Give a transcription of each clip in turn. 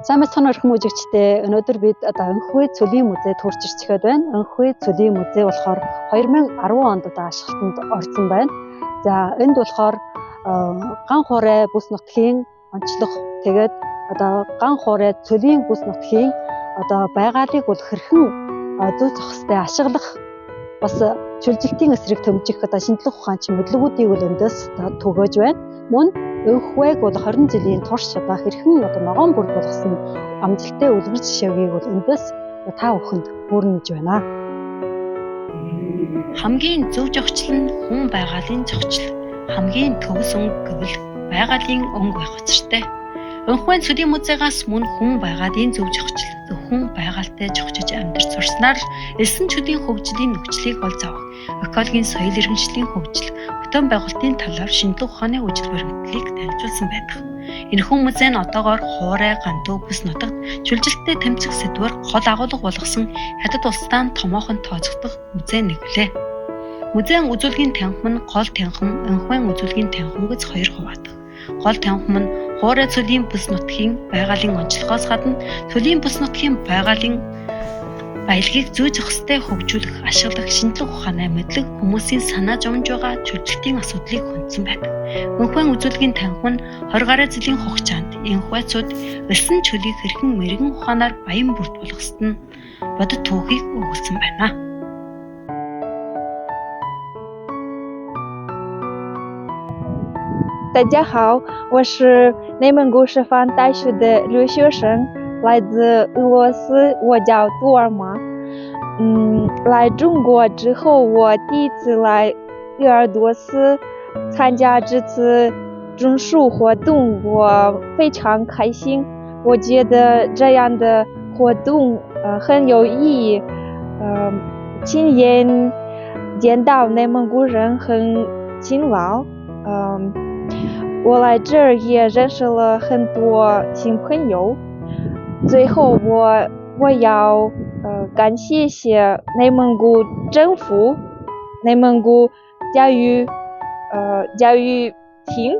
Сайн мэцхан өрх мужигчтэй өнөөдөр бид Өнхвэ цөлийн музейд хүрч ирчихэд байна. Өнхвэ цөлийн музей болохоор 2010 онд ашиглалтанд орсон байна. За энд болохоор ган хуурай бүс нутгийн онцлог тэгээд ган хуурай цөлийн бүс нутгийн байгаалыг бол хэрхэн зүй зохистой ашиглах бас чөлжилтийн эсрэг төмжих шинжлэх ухаанч мэдлэгүүдийг бол эндээс түгэж байна. Мөн Өнхвэг бол 20 жилийн турш хэрхэн ногоон бүрд болгосон амжилттай үлгэр жишээгийг бол эндээс та бүхэнд хүргэж байна. Хамгийн зөв зохицол нь хүн байгалийн зохицол. Хамгийн төвс өнгө гэвэл байгалийн өнгө байх учиртай. Өнхвэн цөлийн музейгаас мөн хүн байгалийн зөв зохицол, зөвхөн байгальтай зохицож амьдарч сурснаар л элсэн чөлийн хөгжлийн нөхцөлийг олж авах, экологийн соёл иргэншлийн хөгжил, бүтэн байгуулалтын талаар шинжлэх ухааны үжил баримтлалыг танилцуулсан байдаг. Энэхүү музей нь одоогоор хуурай, гандуу бүс нутагт чөлжилттэй тэмцэх сэдвээр гол агуулга болгосон хятад улстай томоохон тооцогдох музей нэвлээ. Музейн үзүүлгийн танхим нь гол танхим, Өнхвэн үзүүлгийн танхим гэж хоёр хуваадаг. Гол танхим нь хуурай цөлийн бүс нутгийн байгалийн онцлогоос гадна цөлийн бүс нутгийн байгалийн баялагийг зүй зохистой хөгжүүлэх, ашиглах шинжлэх ухааны мэдлэг хүмүүсийн санаа зовж байгаа чөлжилтийн асуудлыг хүндсэн байдаг. Өнхвэн үзүүлгийн танхим нь 20 гаруй жилийн хугацаанд энхвэцүүд элсэн чөлийг хэрхэн мэрэгэн ухаанаар баян бүрд болгоход нь бодит түүхийг өгүүлсэн байна. 大家好，我是内蒙古师范大学的留学生，来自俄罗斯，我叫杜尔玛。来中国之后，我第一次来鄂尔多斯参加这次种树活动，我非常开心。我觉得这样的活动很有意义，亲眼见到内蒙古人很勤劳。我来这儿也认识了很多新朋友。最后我要感谢内蒙古政府、内蒙古教育厅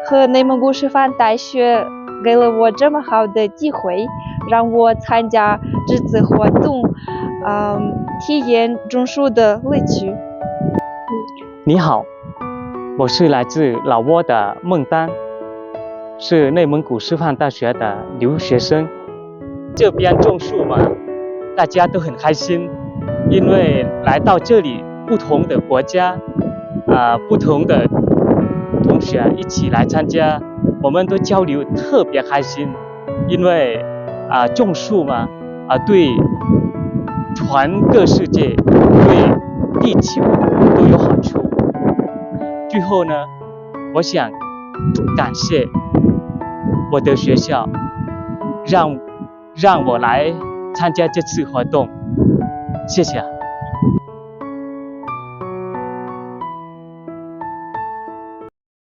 和内蒙古师范大学给了我这么好的机会，让我参加这次活动，体验种树的乐趣。你好，我是来自老挝的孟丹，是内蒙古师范大学的留学生。这边种树嘛，大家都很开心，因为来到这里，不同的国家，不同的同学一起来参加，我们都交流特别开心，因为种树嘛，对全个世界、对地球都有好处。最后呢，我想感谢我的学校，让我来参加这次活动，谢谢。